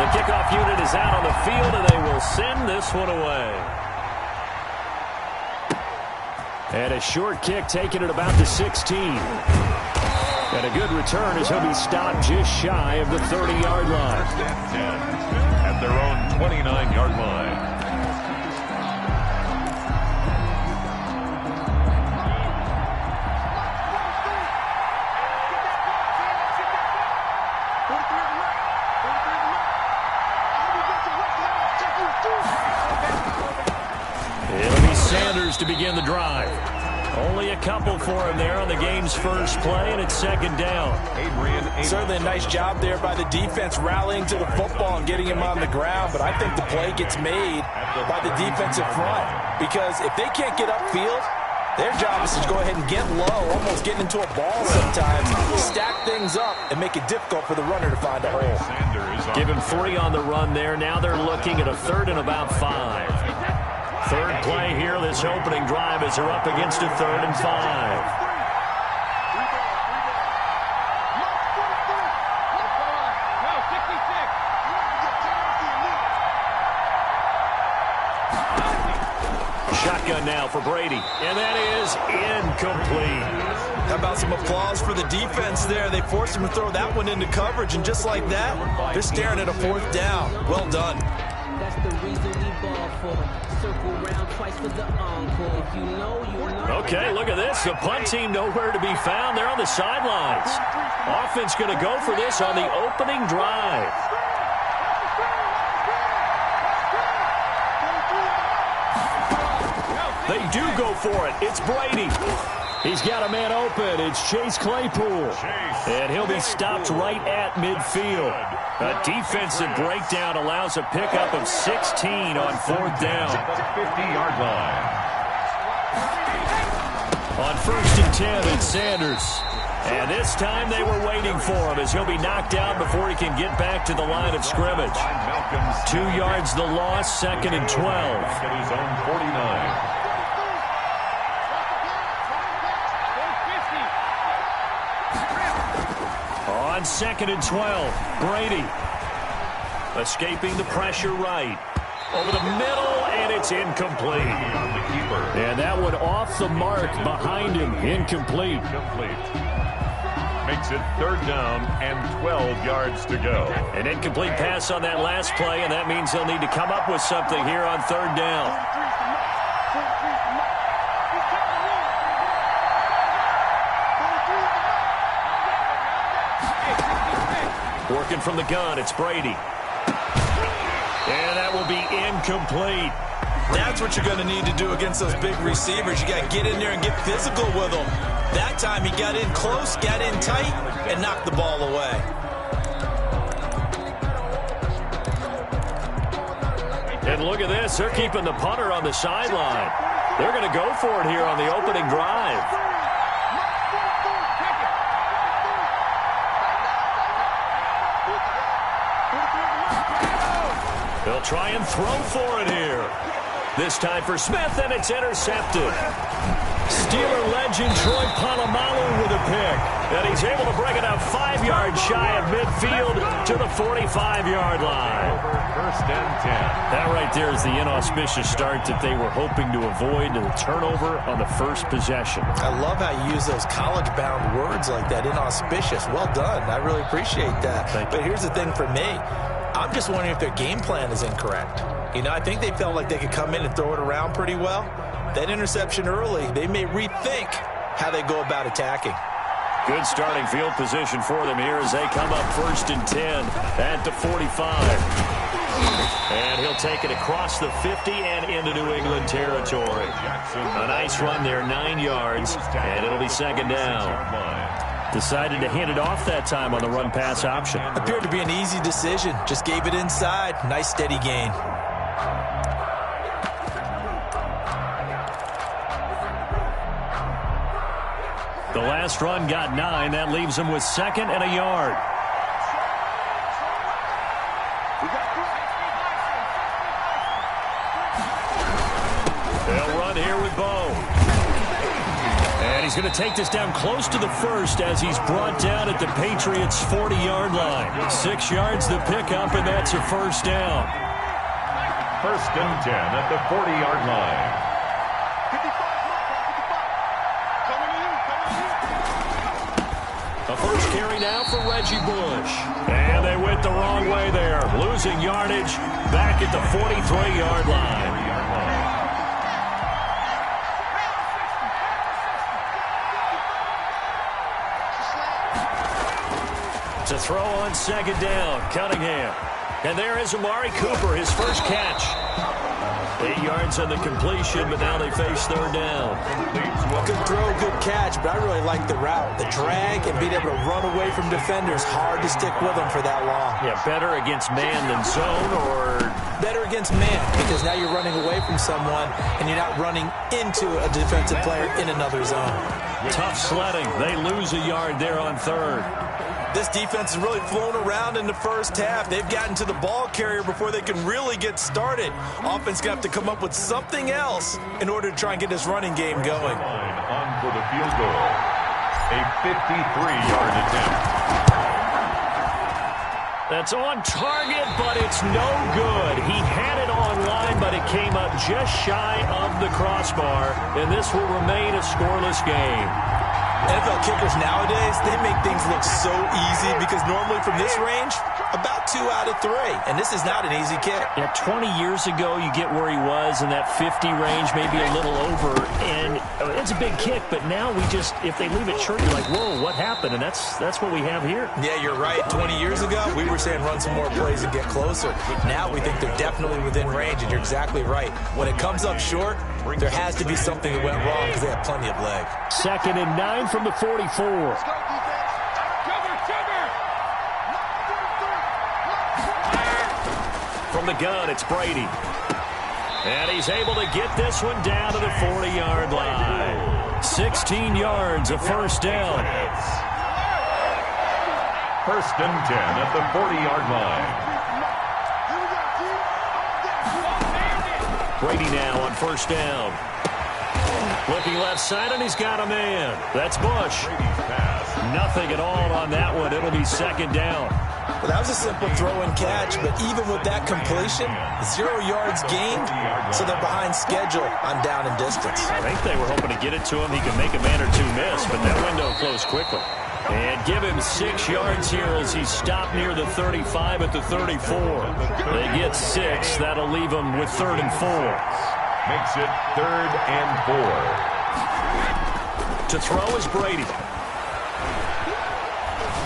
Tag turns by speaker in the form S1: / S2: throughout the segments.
S1: The kickoff unit is out on the field, and they will send this one away. And a short kick taken at about the 16. And a good return as he'll be stopped just shy of the 30-yard line.
S2: First and 10 at their own 29-yard line.
S1: It'll be Sanders to begin the drive. Only a couple for him there on the game's first play, and it's second down.
S3: Certainly a nice job there by the defense rallying to the football and getting him on the ground, but I think the play gets made by the defensive front because if they can't get upfield, their job is to go ahead and get low, almost getting into a ball sometimes, stack things up, and make it difficult for the runner to find a hole.
S1: Give him 3 on the run there. Now they're looking at a 3rd and about 5. Third play here, this opening drive as they're up against a 3rd and 5. Shotgun now for Brady, and that is incomplete.
S3: How about some applause for the defense there? They forced him to throw that one into coverage, and just like that, they're staring at a 4th down. Well done.
S4: That's the reason we ball for. Circle round twice for the encore. If you know, you know.
S1: Okay, look at this. The punt team nowhere to be found. They're on the sidelines. Offense going to go for this on the opening drive. They do go for it. It's Brady. He's got a man open. It's Chase Claypool. And he'll be stopped right at midfield. A defensive breakdown allows a pickup of 16 on 4th down.
S2: 50-yard line.
S1: On 1st and 10, it's Sanders. And this time they were waiting for him as he'll be knocked down before he can get back to the line of scrimmage. 2 yards the loss, 2nd and 12.
S2: At his own 49.
S1: On 2nd and 12, Brady escaping the pressure right. Over the middle, and it's incomplete. And that one off the mark behind him, incomplete.
S2: Makes it 3rd down and 12 yards to go.
S1: An incomplete pass on that last play, and that means they'll need to come up with something here on 3rd down. Working from the gun, it's Brady. And that will be incomplete.
S3: That's what you're going to need to do against those big receivers. You got to get in there and get physical with them. That time he got in close, got in tight, and knocked the ball away.
S1: And look at this. They're keeping the punter on the sideline. They're going to go for it here on the opening drive. They'll try and throw for it here. This time for Smith, and it's intercepted. Steeler legend Troy Polamalu with a pick. And he's able to bring it up 5 yards shy of midfield to the 45-yard line.
S2: 1st and 10.
S1: That right there is the inauspicious start that they were hoping to avoid, the turnover on the first possession.
S3: I love how you use those college-bound words like that, inauspicious. Well done. I really appreciate that. But here's the thing for me. I'm just wondering if their game plan is incorrect. You know, I think they felt like they could come in and throw it around pretty well. That interception early, they may rethink how they go about attacking.
S1: Good starting field position for them here as they come up 1st and 10 at the 45. And he'll take it across the 50 and into New England territory. A nice run there, 9 yards, and it'll be 2nd down. Decided to hand it off that time on the run-pass option.
S3: Appeared to be an easy decision. Just gave it inside. Nice steady gain.
S1: The last run got 9. That leaves them with 2nd and a yard. They'll run here with Bo. And he's going to take this down close to the first as he's brought down at the Patriots' 40-yard line. 6 yards the pickup, and that's a first down.
S2: First and 10 at the 40-yard line.
S1: A first carry now for Reggie Bush. And they went the wrong way there. Losing yardage back at the 43-yard line. To throw on second down, Cunningham. And there is Amari Cooper, his first catch. 8 yards on the completion, but now they face third down.
S3: Good throw, good catch, but I really like the route. The drag and being able to run away from defenders, hard to stick with them for that long.
S1: Yeah, better against man than zone, or
S3: better against man, because now you're running away from someone and you're not running into a defensive player in another zone.
S1: Tough sledding. They lose a yard there on third.
S3: This defense has really flown around in the first half. They've gotten to the ball carrier before they can really get started. Offense going to have to come up with something else in order to try and get this running game going.
S2: On for the field goal. A 53-yard attempt.
S1: That's on target, but it's no good. He had it online, but it came up just shy of the crossbar, and this will remain a scoreless game.
S3: NFL kickers nowadays, they make things look so easy because normally from this range, about 2 out of 3. And this is not an easy kick.
S1: Yeah, 20 years ago, you get where he was in that 50 range, maybe a little over. And it's a big kick, but now we just, if they leave it short, you're like, whoa, what happened? And that's what we have here.
S3: Yeah, you're right. 20 years ago, we were saying run some more plays and get closer. Now we think they're definitely within range, and you're exactly right. When it comes up short, there has to be something that went wrong because they have plenty of leg.
S1: 2nd and 9 from the 44. From the gun, it's Brady. And he's able to get this one down to the 40-yard line. 16 yards, a first down.
S2: First and 10 at the 40-yard line.
S1: Brady now on first down. Looking left side, and he's got a man. That's Bush. Nothing at all on that one. It'll be second down.
S3: Well, that was a simple throw and catch, but even with that completion, 0 yards gained, so they're behind schedule on down and distance.
S1: I think they were hoping to get it to him. He could make a man or two miss, but that window closed quickly. And give him 6 yards here as he stopped near the 35 at the 34. They get 6. That'll leave him with 3rd and 4.
S2: Makes it 3rd and 4.
S1: To throw is Brady.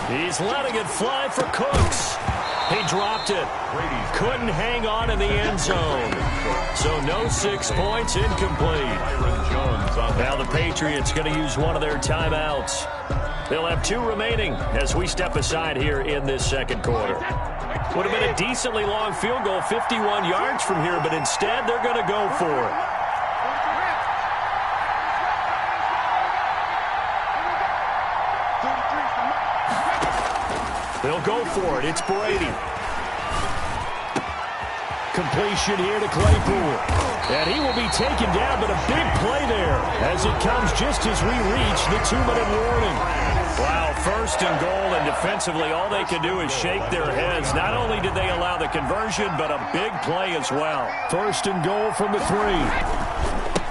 S1: He's letting it fly for Cooks. He dropped it. Couldn't hang on in the end zone. So no 6 points, incomplete. Now the Patriots going to use one of their timeouts. They'll have 2 remaining as we step aside here in this second quarter. Would have been a decently long field goal, 51 yards from here, but instead they're going to go for it. They'll go for it. It's Brady. Completion here to Claypool. And he will be taken down, but a big play there as it comes just as we reach the 2-minute warning. Wow, 1st and goal, and defensively all they can do is shake their heads. Not only did they allow the conversion, but a big play as well. 1st and goal from the 3.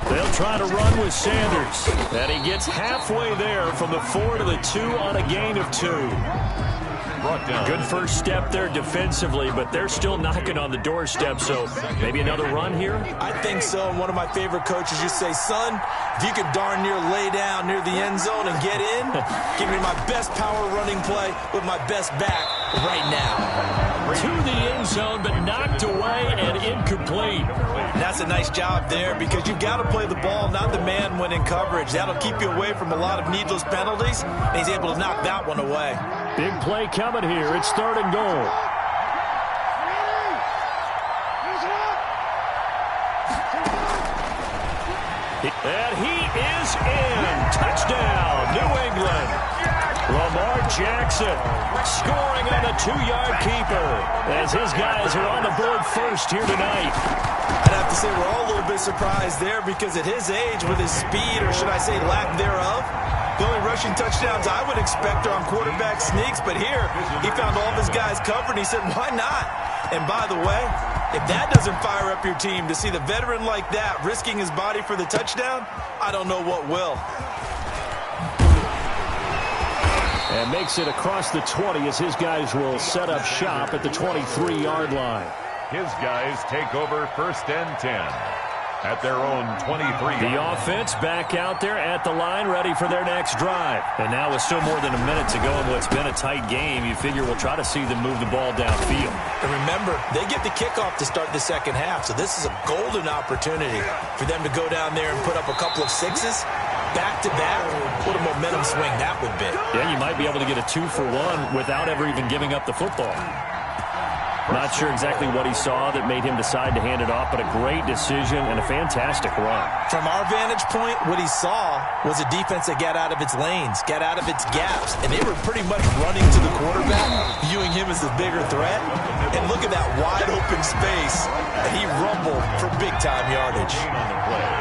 S1: They'll try to run with Sanders. And he gets halfway there from the 4 to the 2 on a gain of 2. Good first step there defensively, but they're still knocking on the doorstep, so maybe another run here?
S3: I think so, and one of my favorite coaches used to say, son, if you could darn near lay down near the end zone and get in, give me my best power running play with my best back right now.
S1: To the end zone, but knocked away and incomplete.
S3: And that's a nice job there because you've got to play the ball, not the man when in coverage. That'll keep you away from a lot of needless penalties, and he's able to knock that one away.
S1: Big play coming here. It's 3rd and goal. And he is in. Touchdown, New England. Lamar Jackson scoring on the 2-yard keeper as his guys are on the board first here tonight.
S3: I'd have to say we're all a little bit surprised there because at his age, with his speed, or should I say lack thereof, the only rushing touchdowns I would expect are on quarterback sneaks, but here he found all of his guys covered, and he said, why not? And by the way, if that doesn't fire up your team to see the veteran like that risking his body for the touchdown, I don't know what will.
S1: And makes it across the 20 as his guys will set up shop at the 23-yard line.
S2: His guys take over 1st and 10 at their own 23.
S1: The offense back out there at the line, ready for their next drive. And now with still more than a minute to go in what's been a tight game, you figure we'll try to see them move the ball downfield.
S3: And remember, they get the kickoff to start the second half, so this is a golden opportunity for them to go down there and put up a couple of sixes back-to-back. What a momentum swing that would be.
S1: Yeah, you might be able to get a 2-for-1 without ever even giving up the football. Not sure exactly what he saw that made him decide to hand it off, but a great decision and a fantastic run.
S3: From our vantage point, what he saw was a defense that got out of its lanes, got out of its gaps, and they were pretty much running to the quarterback, viewing him as the bigger threat. And look at that wide open space, and he rumbled for big-time yardage.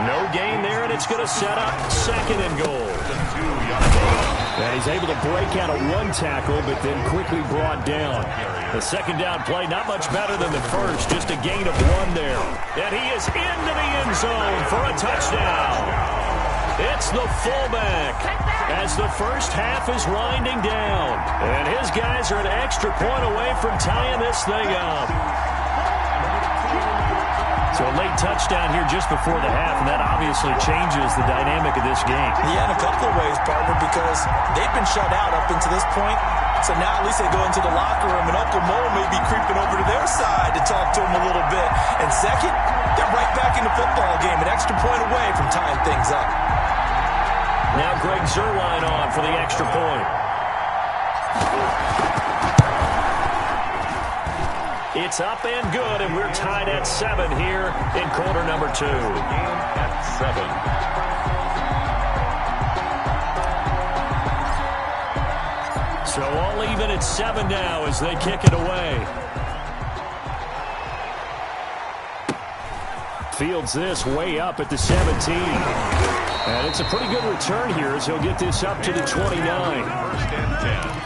S1: No gain there, and it's going to set up 2nd and goal. And he's able to break out of one tackle, but then quickly brought down. The second down play, not much better than the first, just a gain of 1 there. And he is into the end zone for a touchdown. It's the fullback as the first half is winding down. And his guys are an extra point away from tying this thing up. So a late touchdown here just before the half, and that obviously changes the dynamic of this game.
S3: Yeah, in a couple of ways, partner, because they've been shut out up until this point. So now at least they go into the locker room, and Uncle Mo may be creeping over to their side to talk to him a little bit. And second, they're right back in the football game, an extra point away from tying things up.
S1: Now Greg Zuerlein on for the extra point. It's up and good, and we're tied at 7 here in quarter number 2.
S2: At 7.
S1: So all even at 7 now as they kick it away. Fields this way up at the 17. And it's a pretty good return here as he'll get this up to the 29.
S2: 1st and 10.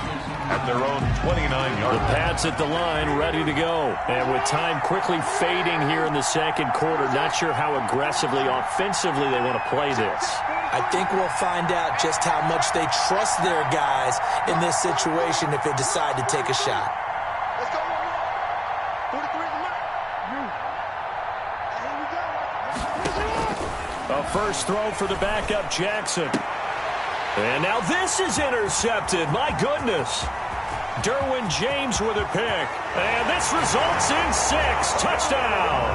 S2: At their own 29-yard.
S1: The Pats at the line, ready to go. And with time quickly fading here in the second quarter, not sure how aggressively, offensively they want to play this.
S3: I think we'll find out just how much they trust their guys in this situation if they decide to take a shot.
S5: Let's go. 43 is the mark. Here we go.
S1: A first throw for the backup Jackson. And now this is intercepted. My goodness. Derwin James with a pick. And this results in 6. Touchdown.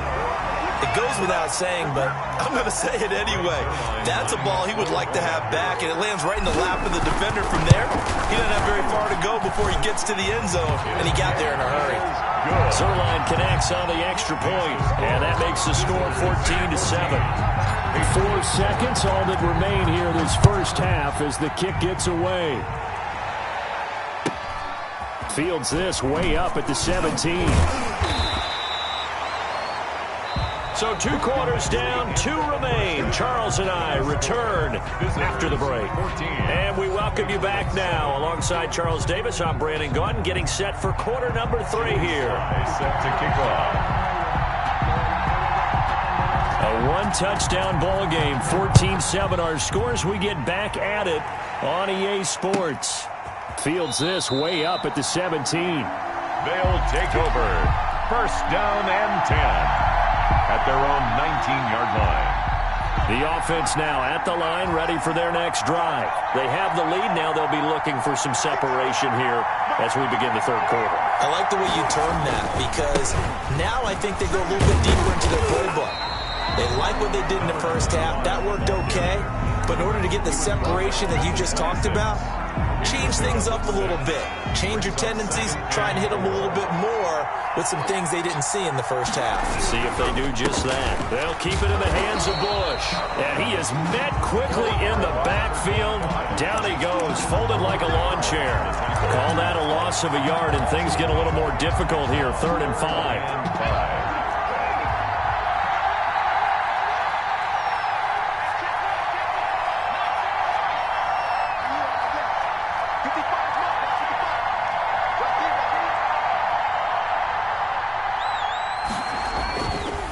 S3: It goes without saying, but I'm going to say it anyway. That's a ball he would like to have back, and it lands right in the lap of the defender from there. He doesn't have very far to go before he gets to the end zone, and he got there in a hurry.
S1: Zuerlein connects on the extra point, and that makes the score 14-7. 4 seconds, all that remain here this first half as the kick gets away. Fields this way up at the 17. So 2 quarters down, 2 remain. Charles and I return after the break. And we welcome you back now. Alongside Charles Davis, I'm Brandon Gaudin, getting set for quarter number 3 here.
S2: Set to kick off.
S1: A 1-touchdown ball game, 14-7 our scores. We get back at it on EA Sports. Fields this way up at the 17.
S2: They'll take over. 1st down and 10 at their own 19-yard line.
S1: The offense now at the line, ready for their next drive. They have the lead. Now they'll be looking for some separation here as we begin the third quarter.
S3: I like the way you term that, because now I think they go a little bit deeper into their playbook. They like what they did in the first half. That worked okay. But in order to get the separation that you just talked about, change things up a little bit. Change your tendencies, try and hit them a little bit more with some things they didn't see in the first half.
S1: See if they do just that. They'll keep it in the hands of Bush. And he is met quickly in the backfield. Down he goes, folded like a lawn chair. Call that a loss of a yard, and things get a little more difficult here. 3rd and 5.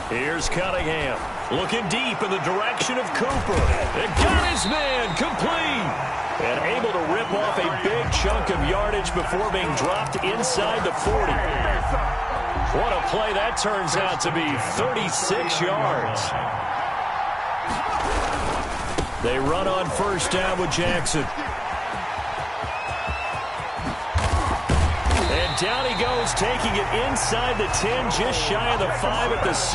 S1: Here's Cunningham, looking deep in the direction of Cooper. And got his man complete. And able to rip off a big chunk of yardage before being dropped inside the 40. What a play that turns out to be, 36 yards. They run on 1st down with Jackson. Down he goes, taking it inside the 10, just shy of the 5 at the 6.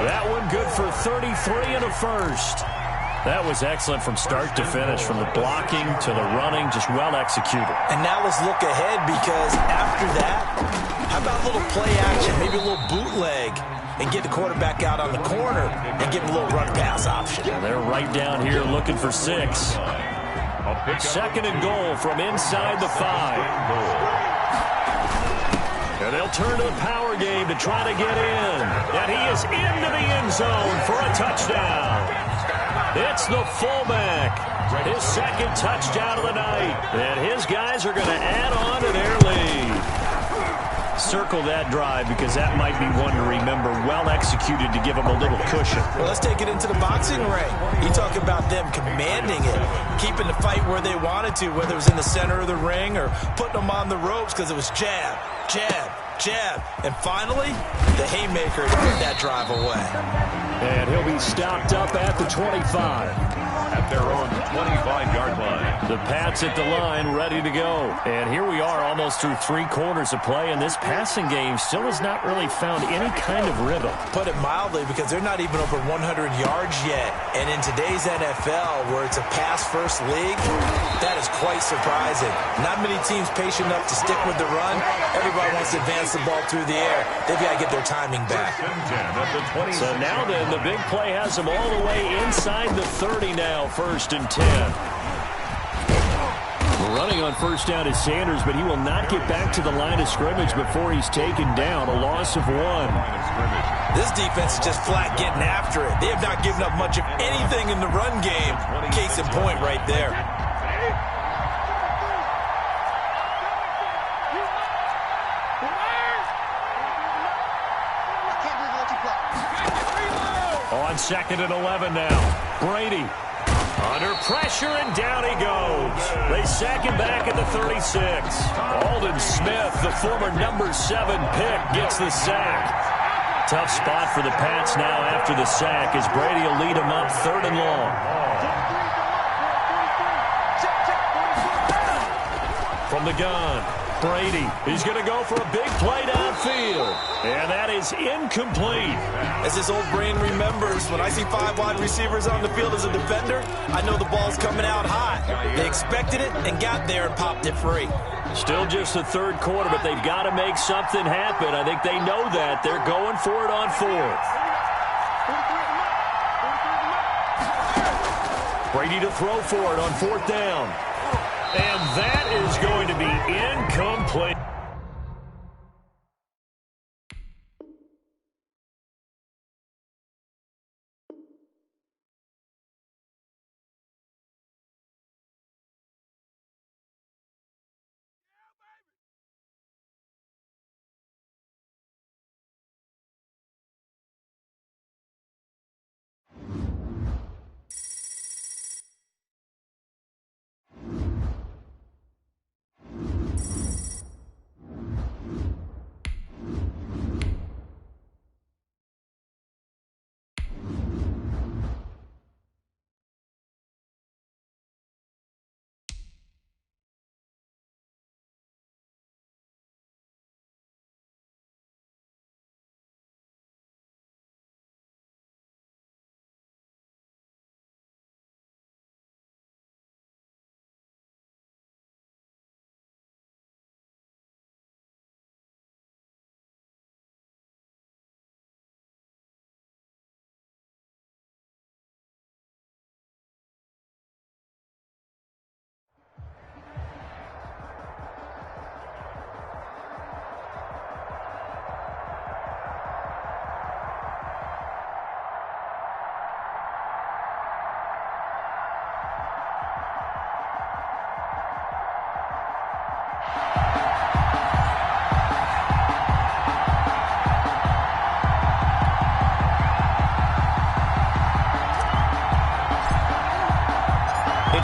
S1: That one good for 33 and a first. That was excellent from start to finish, from the blocking to the running, just well executed. And now let's look ahead, because after that, how about a little play action, maybe a little bootleg, and get the quarterback out on the corner and give him a little run-pass option. Yeah, they're right down here looking for 6. 2nd and goal from inside the 5. And they'll turn to the power game to try to get in. And he is into the end zone for a touchdown. It's the fullback. His 2nd touchdown of the night. And his guys are going to add on to their lead. Circle that drive, because that might be one to remember. Well executed to give them a little cushion. Well, let's take it into the boxing ring. You talk about them commanding it, keeping the fight where they wanted to, whether it was in the center of the ring or putting them on the ropes, because it was jab, jab, jab. And finally, the haymaker to put that drive away. And he'll be stopped up at the 25.
S2: At their own 25-yard line.
S1: The Pats at the line, ready to go. And here we are, almost through 3 quarters of play, and this passing game still has not really found any kind of rhythm. Put it mildly, because they're not even over 100 yards yet. And in today's NFL, where it's a pass-first league, that is quite surprising. Not many teams patient enough to stick with the run. Everybody wants to advance the ball through the air. They've got to get their timing back. So now then, the big play has them all the way inside the 30 now. 1st and 10. Running on 1st down is Sanders, but he will not get back to the line of scrimmage before he's taken down. A loss of 1. This defense is just flat getting after it. They have not given up much of anything in the run game. Case in point right there. On 2nd and 11 now. Brady. Under pressure, and down he goes. They sack him back at the 36. Aldon Smith, the former number 7 pick, gets the sack. Tough spot for the Pats now after the sack, as Brady will lead them up 3rd and long. From the gun, Brady. He's going to go for a big play downfield. And that is incomplete. As his old brain remembers, when I see 5 wide receivers on the field as a defender, I know the ball's coming out hot. They expected it and got there and popped it free. Still just the 3rd quarter, but they've got to make something happen. I think they know that. They're going for it on 4th. Brady to throw for it on 4th down. And that is going to be incomplete.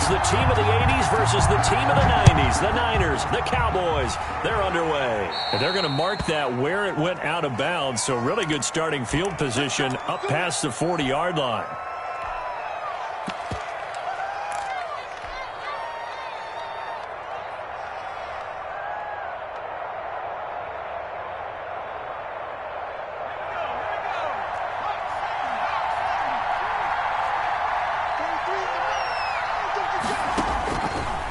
S1: the team of the 80s versus the team of the 90s. The Niners, the Cowboys, they're underway. And they're going to mark that where it went out of bounds, so really good starting field position up past the 40-yard line.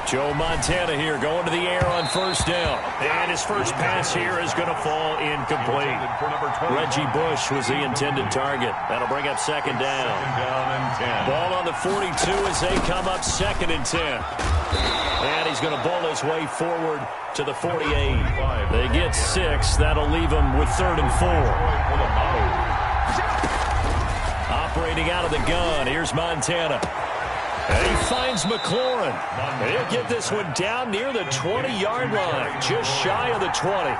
S1: Joe Montana here going to the air on first down. And his first pass here is going to fall incomplete. Reggie Bush was the intended target. That'll bring up second down. Ball on the 42 as they come up 2nd and 10. And he's going to ball his way forward to the 48. They get 6. That'll leave him with 3rd and 4. Operating out of the gun, here's Montana. And he finds McLaurin. And he'll get this one down near the 20-yard line, just shy of the 20.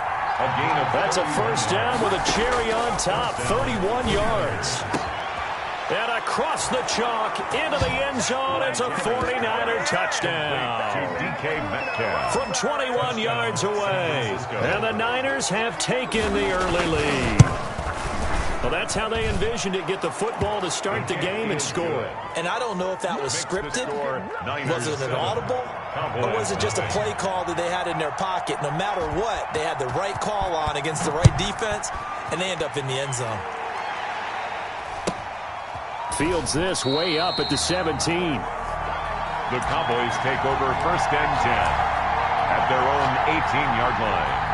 S1: That's a first down with a cherry on top, 31 yards. And across the chalk into the end zone, it's a 49er touchdown. From 21 yards away. And the Niners have taken the early lead. Well, that's how they envisioned it, get the football to start the game and score.
S3: And I don't know if that was scripted. Was it an audible? Or was it just a play call that they had in their pocket? No matter what, they had the right call on against the right defense, and they end up in the end zone.
S1: Fields this way up at the 17.
S2: The Cowboys take over 1st and 10 at their own 18-yard line.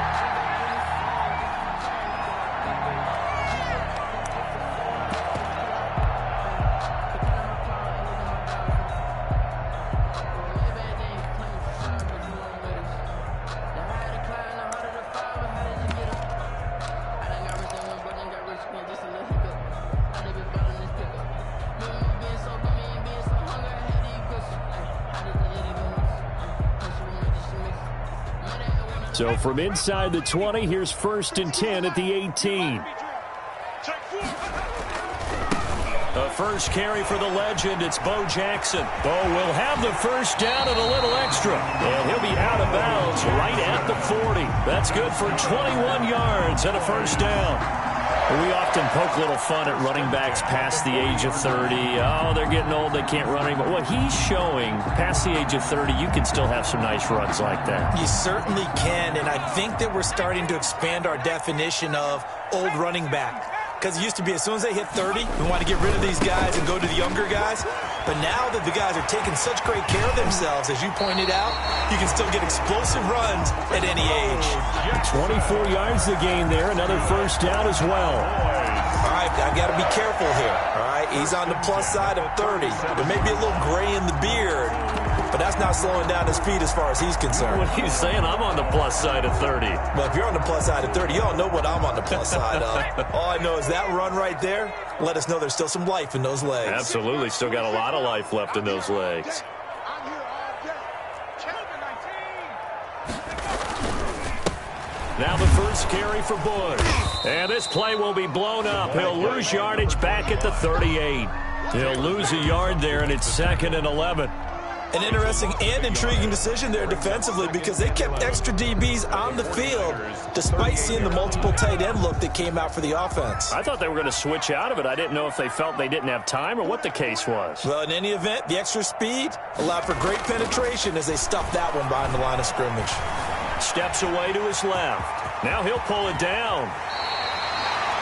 S1: So from inside the 20, here's 1st and 10 at the 18. A first carry for the legend. It's Bo Jackson. Bo will have the first down and a little extra. And he'll be out of bounds right at the 40. That's good for 21 yards and a first down. We often poke a little fun at running backs past the age of 30. Oh, they're getting old, they can't run anymore. Well, he's showing past the age of 30, you can still have some nice runs like that.
S3: You certainly can, and I think that we're starting to expand our definition of old running back. Because it used to be as soon as they hit 30, we want to get rid of these guys and go to the younger guys. But now that the guys are taking such great care of themselves, as you pointed out, you can still get explosive runs at any age.
S1: 24 yards the gain there, another first down as well.
S3: All right, I've got to be careful here. All right, he's on the plus side of 30. There may be a little gray in the beard, but that's not slowing down his speed as far as he's concerned.
S1: What are you saying? I'm on the plus side of 30.
S3: Well, if you're on the plus side of 30, you all know what I'm on the plus side of. All I know is that run right there let us know there's still some life in those legs.
S1: Absolutely. Still got a lot of life left in those legs. Now the first carry for Bush. And this play will be blown up. He'll lose yardage back at the 38. He'll lose a yard there, and it's 2nd and 11.
S3: An interesting and intriguing decision there defensively because they kept extra DBs on the field despite seeing the multiple tight end look that came out for the offense.
S1: I thought they were going to switch out of it. I didn't know if they felt they didn't have time or what the case was.
S3: Well, in any event, the extra speed allowed for great penetration as they stuffed that one behind the line of scrimmage.
S1: Steps away to his left. Now he'll pull it down.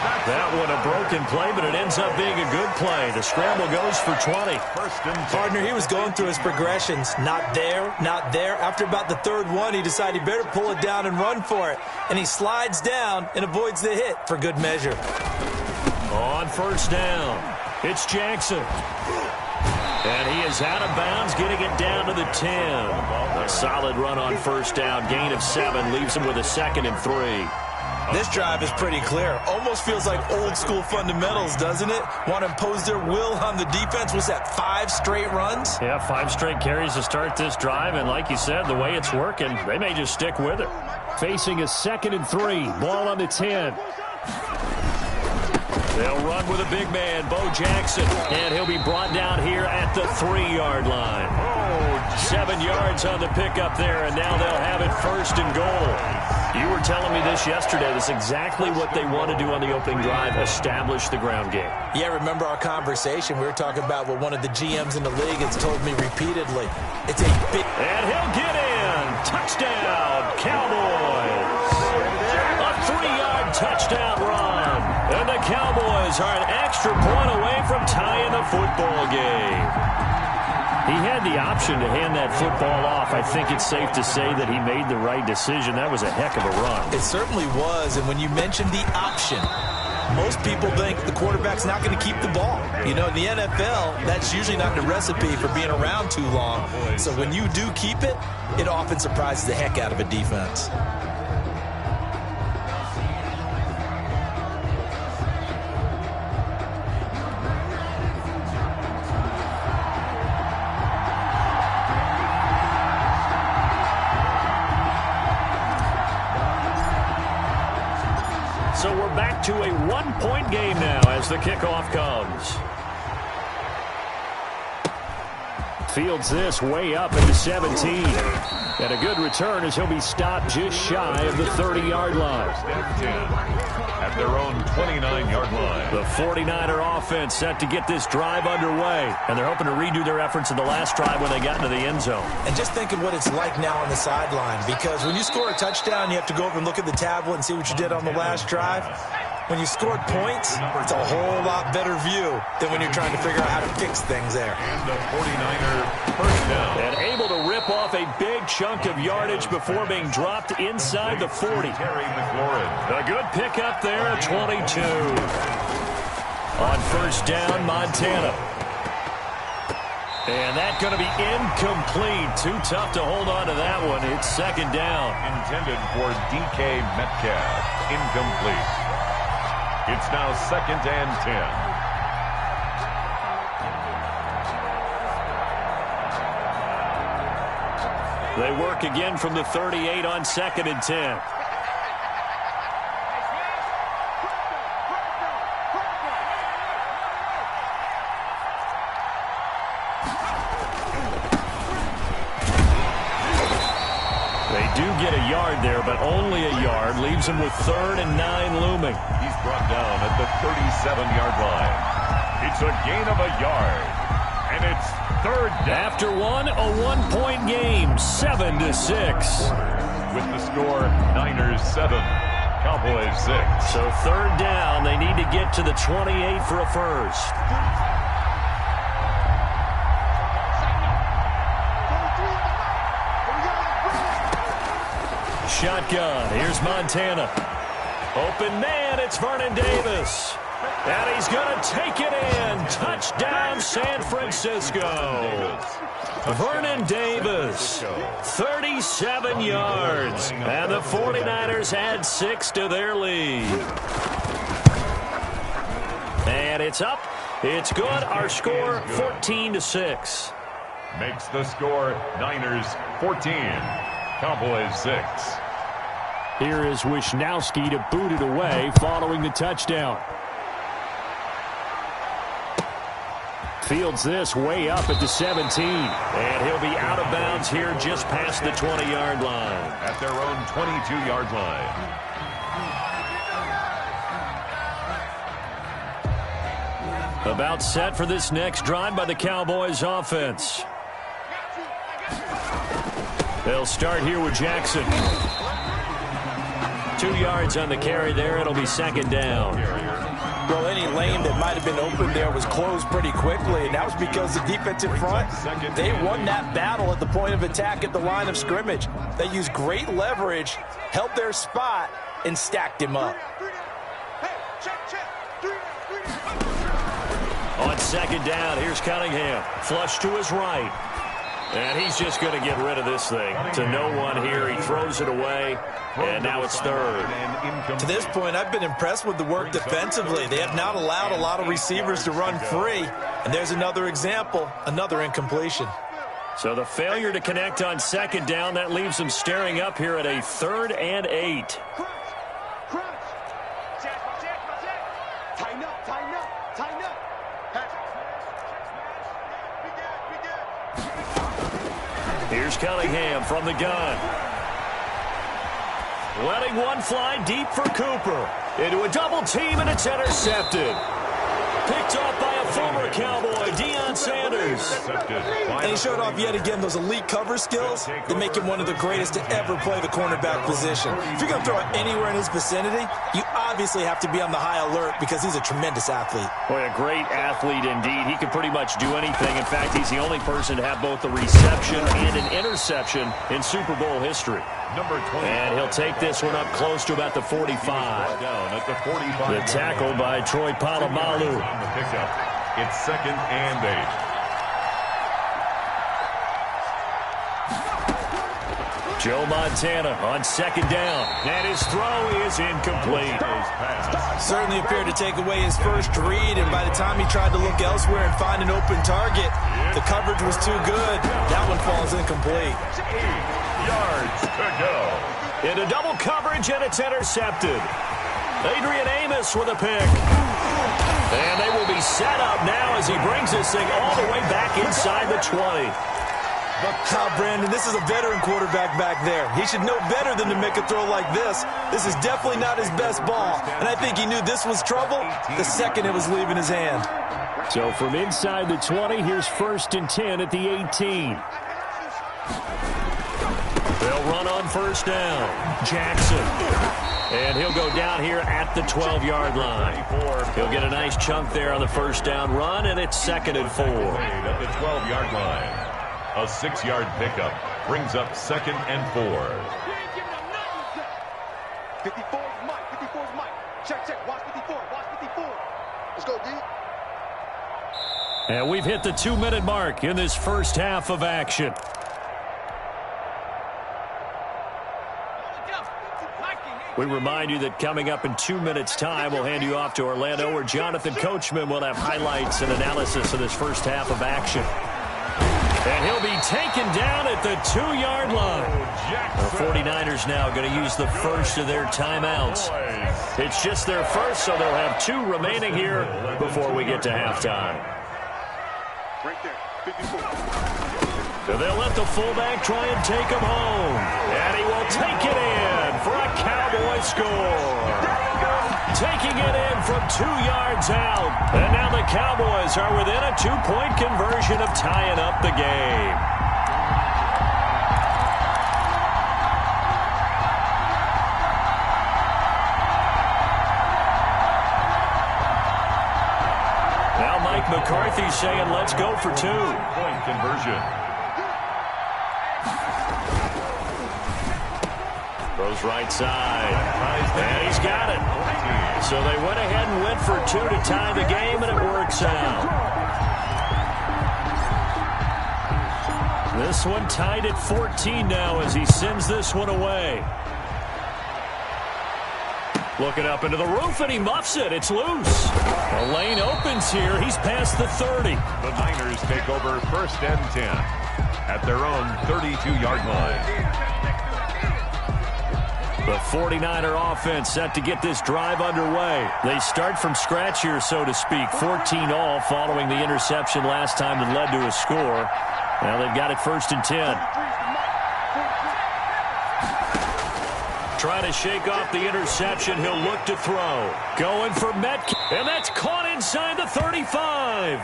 S1: That one a broken play, but it ends up being a good play. The scramble goes for 20.
S3: Partner, he was going through his progressions. Not there, not there. After about the 3rd one, he decided he better pull it down and run for it. And he slides down and avoids the hit for good measure.
S1: On first down, it's Jackson. And he is out of bounds, getting it down to the 10. A solid run on first down. Gain of 7 leaves him with a 2nd and 3.
S3: This drive is pretty clear. Almost feels like old school fundamentals, doesn't it? Want to impose their will on the defense. Was that 5 straight runs?
S1: Yeah, 5 straight carries to start this drive. And like you said, the way it's working, they may just stick with it. Facing a 2nd and 3. Ball on the 10. They'll run with a big man, Bo Jackson, and he'll be brought down here at the 3-yard line. 7 yards on the pickup there, and now they'll have it 1st and goal. You were telling me this yesterday. That's exactly what they want to do on the opening drive, establish the ground game.
S3: Yeah, remember our conversation. We were talking about what one of the GMs in the league has told me repeatedly. It's a big...
S1: And he'll get in. Touchdown, Cowboys. A 3-yard touchdown run. And the Cowboys are an extra point away from tying the football game. He had the option to hand that football off. I think it's safe to say that he made the right decision. That was a heck of a run.
S3: It certainly was. And when you mentioned the option, most people think the quarterback's not going to keep the ball. You know, in the NFL, that's usually not the recipe for being around too long. So when you do keep it, it often surprises the heck out of a defense.
S1: So we're back to a 1-point game now as the kickoff comes. Fields this way up at the 17. And a good return as he'll be stopped just shy of the 30-yard line.
S2: At their own 29-yard line.
S1: The 49er offense set to get this drive underway. And they're hoping to redo their efforts in the last drive when they got into the end zone.
S3: And just think of what it's like now on the sideline. Because when you score a touchdown, you have to go over and look at the tablet and see what you did on the last drive. When you scored points, it's a whole lot better view than when you're trying to figure out how to fix things there.
S2: And the 49er first down.
S1: And able to rip off a big chunk of yardage before being dropped inside the 40.
S2: Terry McLaurin.
S1: A good pickup there at 22. On first down, Montana. And that's going to be incomplete. Too tough to hold on to that one. It's second down.
S2: Intended for DK Metcalf. Incomplete. It's now 2nd and 10.
S1: They work again from the 38 on 2nd and 10. They do get a yard there, but only a yard. Leaves them with 3rd and 9 looming.
S2: He's brought down at the 37-yard line. It's a gain of a yard. And it's 3rd down.
S1: After a 1-point game, 7-6.
S2: With the score, Niners 7, Cowboys 6.
S1: So 3rd down, they need to get to the 28 for a first. Shotgun. Here's Montana. Open man. It's Vernon Davis. And he's going to take it in. Touchdown, San Francisco. Vernon Davis, 37 yards. And the 49ers add 6 to their lead. And it's up. It's good. Our score, 14-6.
S2: Makes the score, Niners 14, Cowboys 6.
S1: Here is Wisnowski to boot it away following the touchdown. Fields this way up at the 17. And he'll be out of bounds here just past the 20-yard line.
S2: At their own 22-yard line.
S1: About set for this next drive by the Cowboys offense. They'll start here with Jackson. 2 yards on the carry there. It'll be 2nd down.
S3: Well, any lane that might have been open there was closed pretty quickly, and that was because the defensive front, they won that battle at the point of attack at the line of scrimmage. They used great leverage, held their spot, and stacked him up.
S1: On 2nd down, here's Cunningham. Flush to his right. And he's just going to get rid of this thing. To no one here. He throws it away. And now it's 3rd.
S3: To this point, I've been impressed with the work defensively. They have not allowed a lot of receivers to run free. And there's another example, another incompletion.
S1: So the failure to connect on 2nd down, that leaves them staring up here at a 3rd and 8. Cunningham from the gun. Letting one fly deep for Cooper. Into a double team, and it's intercepted. Picked off by a former Cowboy, Deion Sanders.
S3: And he showed off yet again those elite cover skills that make him one of the greatest to ever play the cornerback position. If you're going to throw it anywhere in his vicinity, you obviously have to be on the high alert because he's a tremendous athlete.
S1: Boy, a great athlete indeed. He can pretty much do anything. In fact, he's the only person to have both a reception and an interception in Super Bowl history.
S2: Number 20.
S1: And he'll take this one up close to about the 45.
S2: Down at the 45.
S1: The tackle by Troy Polamalu.
S2: On the pickup. It's 2nd and 8.
S1: Joe Montana on 2nd down. And his throw is incomplete.
S3: Certainly appeared to take away his first read, and by the time he tried to look elsewhere and find an open target, the coverage was too good. That one falls incomplete.
S2: 8 yards to go.
S1: Into double coverage, and it's intercepted. Adrian Amos with a pick. And they will be set up now as he brings this thing all the way back inside the 20.
S3: Now, Brandon, this is a veteran quarterback back there. He should know better than to make a throw like this. This is definitely not his best ball, and I think he knew this was trouble the second it was leaving his hand.
S1: So from inside the 20, here's 1st and 10 at the 18. They'll run on 1st down. Jackson. And he'll go down here at the 12-yard line. He'll get a nice chunk there on the 1st down run, and it's 2nd and 4.
S2: At the 12-yard line. A 6-yard pickup brings up 2nd and 4.
S5: 54 is Mike. 54 is Mike. Check, check. Watch 54. Watch 54. Let's go, D.
S1: And we've hit the 2-minute mark in this first half of action. We remind you that coming up in 2 minutes' time, we'll hand you off to Orlando, where Jonathan Coachman will have highlights and analysis of this first half of action. And he'll be taken down at the 2-yard line. The 49ers now going to use the first of their timeouts. It's just their first, so they'll have 2 remaining here before we get to halftime.
S5: Right there. 54.
S1: So they'll let the fullback try and take him home. And he will take it in for a Cowboy score. Taking it in from 2 yards out. And now the Cowboys are within a 2-point conversion of tying up the game. Now Mike McCarthy saying let's go for 2.
S2: 2-point conversion.
S1: Goes right side. And he's got it. So they went ahead and went for 2 to tie the game, and it works out. This one tied at 14 now as he sends this one away. Looking up into the roof, and he muffs it. It's loose. The lane opens here. He's past the 30.
S2: The Niners take over 1st and 10 at their own 32-yard line.
S1: The 49er offense set to get this drive underway. They start from scratch here, so to speak. 14 all following the interception last time that led to a score. Now they've got it 1st and 10. Trying to shake off the interception. He'll look to throw. Going for Metcalf. And that's caught inside the 35.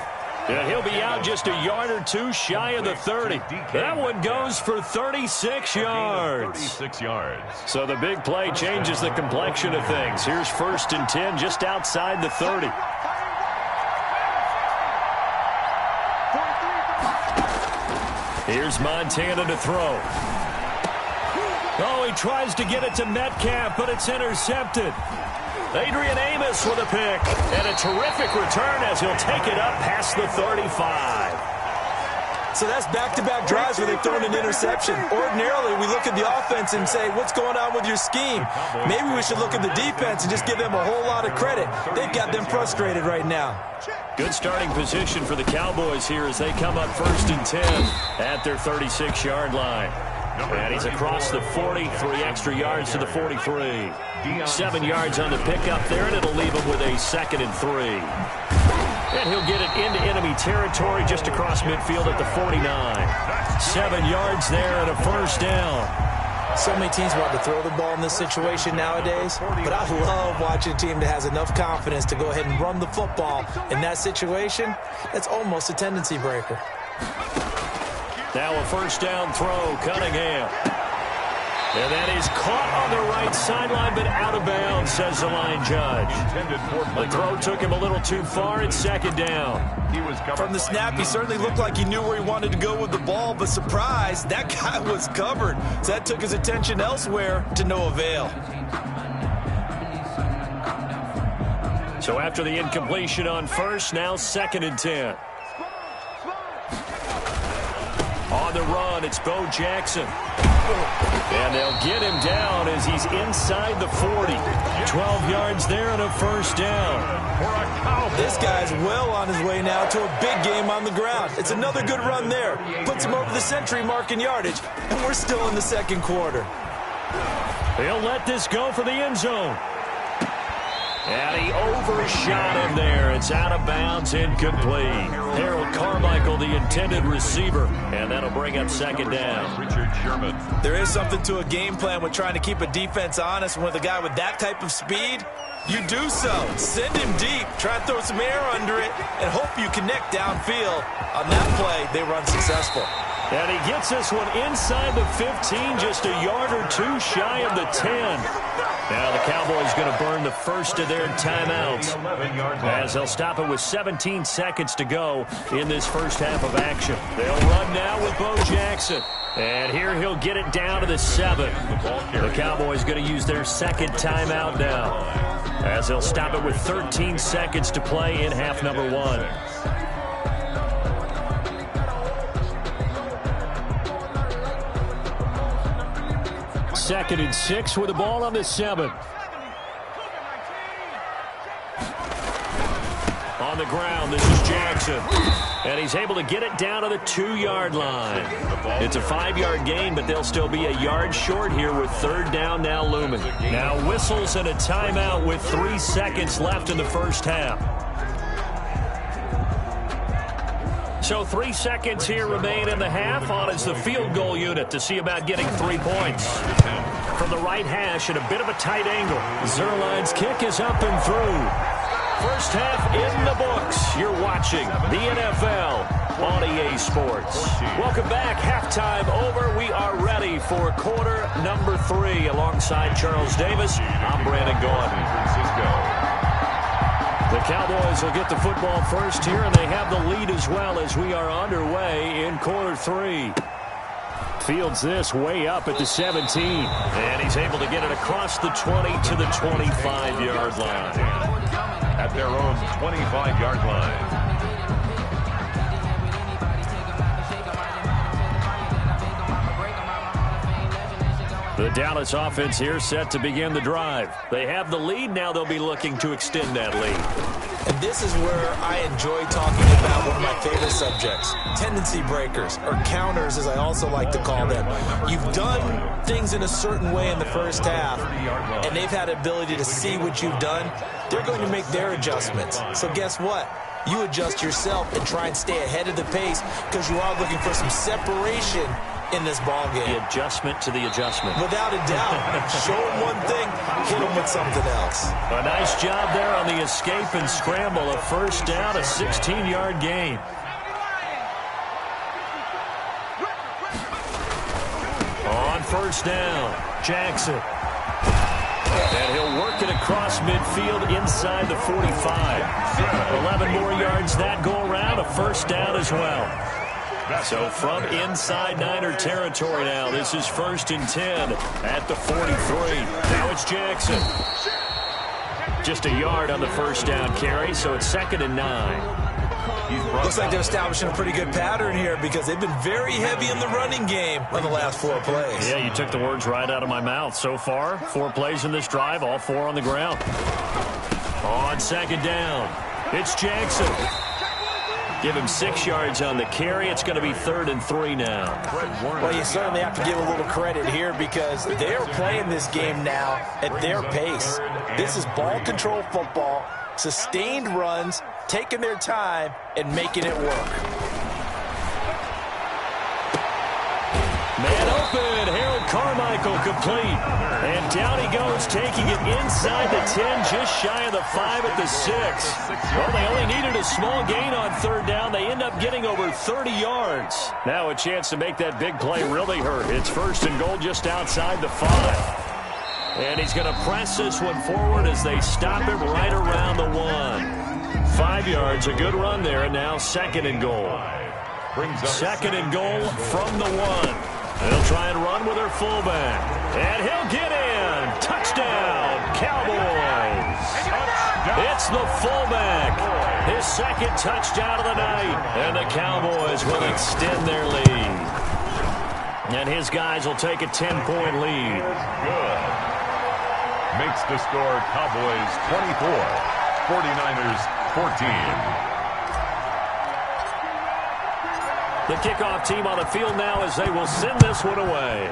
S1: And he'll be out just a yard or 2 shy of the 30. That one goes for 36 yards.
S2: 36 yards.
S1: So the big play changes the complexion of things. Here's 1st and 10 just outside the 30. Here's Montana to throw. Oh, he tries to get it to Metcalf, but it's intercepted. Adrian Amos with a pick, and a terrific return as he'll take it up past the 35.
S3: So that's back-to-back drives where they've thrown an interception. Ordinarily, we look at the offense and say, what's going on with your scheme? Maybe we should look at the defense and just give them a whole lot of credit. They've got them frustrated right now.
S1: Good starting position for the Cowboys here as they come up 1st and 10 at their 36-yard line. And he's across the 40, 3 extra yards to the 43. 7 yards on the pickup there, and it'll leave him with a 2nd and 3. And he'll get it into enemy territory just across midfield at the 49. 7 yards there and a first down.
S3: So many teams want to throw the ball in this situation nowadays, but I love watching a team that has enough confidence to go ahead and run the football. In that situation, that's almost a tendency breaker.
S1: Now a first down throw, Cunningham. And that is caught on the right sideline, but out of bounds, says the line judge. The throw took him a little too far. It's second down.
S3: From the snap, he certainly looked like he knew where he wanted to go with the ball, but surprise, that guy was covered. So that took his attention elsewhere to no avail.
S1: So after the incompletion on first, now 2nd and 10. On the run, it's Bo Jackson. And they'll get him down as he's inside the 40. 12 yards there and a first down.
S3: This guy's well on his way now to a big game on the ground. It's another good run there. Puts him over the century mark in yardage. And we're still in the second quarter.
S1: He'll let this go for the end zone. And he overshot him there. It's out of bounds, incomplete. Harold Carmichael, the intended receiver. And that'll bring up second down.
S2: Richard Sherman.
S3: There is something to a game plan with trying to keep a defense honest. With a guy with that type of speed, you do so. Send him deep. Try and throw some air under it and hope you connect downfield. On that play, they run successful.
S1: And he gets this one inside the 15, just a yard or two shy of the 10. Now the Cowboys going to burn the first of their timeouts as they'll stop it with 17 seconds to go in this first half of action. They'll run now with Bo Jackson. And here he'll get it down to the 7. The Cowboys going to use their second timeout now as they'll stop it with 13 seconds to play in half number 1. Second and 6 with the ball on the 7. On the ground, this is Jackson. And he's able to get it down to the 2-yard line. It's a 5-yard gain, but they'll still be a yard short here with third down now looming. Now whistles and a timeout with 3 seconds left in the first half. So 3 seconds here remain in the half. On is the field goal unit to see about getting 3 points. From the right hash at a bit of a tight angle. Zuerlein's kick is up and through. First half in the books. You're watching the NFL on EA Sports. Welcome back. Halftime over. We are ready for quarter number 3. Alongside Charles Davis, I'm Brandon Gaudin. The Cowboys will get the football first here, and they have the lead as well as we are underway in quarter 3. Fields this way up at the 17. And he's able to get it across the 20 to the 25-yard line.
S2: At their own 25-yard line.
S1: The Dallas offense here set to begin the drive. They have the lead. Now they'll be looking to extend that lead.
S3: And this is where I enjoy talking about one of my favorite subjects, tendency breakers, or counters as I also like to call them. You've done things in a certain way in the first half, and they've had the ability to see what you've done. They're going to make their adjustments. So guess what? You adjust yourself and try and stay ahead of the pace because you are looking for some separation in this ball game.
S1: The adjustment to the adjustment.
S3: Without a doubt. Show them one thing, hit them with something else.
S1: A nice job there on the escape and scramble. A first down, a 16-yard gain. On first down, Jackson. And he'll work it across midfield inside the 45. 11 more yards that go around, a first down as well. So from inside Niner territory now, this is 1st and 10 at the 43. Now it's Jackson. Just a yard on the first down carry, so it's 2nd and 9.
S3: Looks like they're establishing a pretty good pattern here because they've been very heavy in the running game on the last 4 plays.
S1: Yeah, you took the words right out of my mouth. So far, 4 plays in this drive, all 4 on the ground. On 2nd down, it's Jackson. Give him 6 yards on the carry. It's going to be 3rd and 3 now.
S3: Well, you certainly have to give a little credit here because they're playing this game now at their pace. This is ball control football. Sustained runs, taking their time, and making it work.
S1: Man open, Harold Carmichael complete. And down he goes, taking it inside the 10, just shy of the 5 at the 6. Well, they only needed a small gain on third down. They end up getting over 30 yards. Now a chance to make that big play really hurt. It's first and goal just outside the 5. And he's going to press this one forward as they stop him right around the 1. 5 yards, a good run there, and now second and goal. Second and goal from the 1. They'll try and run with their fullback. And he'll get in. Touchdown, Cowboys. It's the fullback. His second touchdown of the night. And the Cowboys will extend their lead. And his guys will take a 10-point lead.
S2: Good. Makes the score Cowboys 24, 49ers 14.
S1: The kickoff team on the field now as they will send this one away.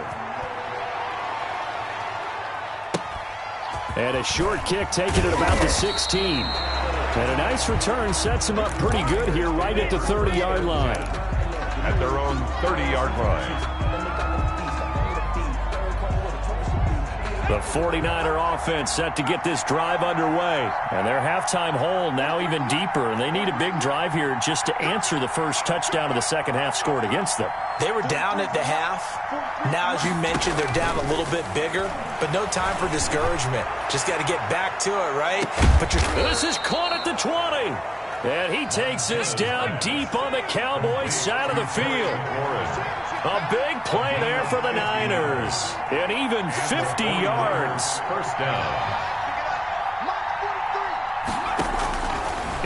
S1: And a short kick taken at about the 16. And a nice return sets them up pretty good here right at the 30-yard line.
S2: At their own 30-yard line.
S1: The 49er offense set to get this drive underway. And their halftime hole now even deeper. And they need a big drive here just to answer the first touchdown of the second half scored against them.
S3: They were down at the half. Now, as you mentioned, they're down a little bit bigger. But no time for discouragement. Just got to get back to it, right?
S1: This is caught at the 20. And he takes this down deep on the Cowboys side of the field. A big play there for the Niners. And even 50 yards.
S2: First down.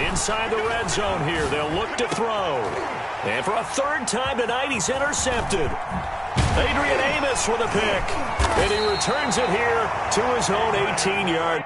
S1: Inside the red zone here, they'll look to throw. And for a third time tonight, he's intercepted. Adrian Amos with a pick. And he returns it here to his own 18-yard.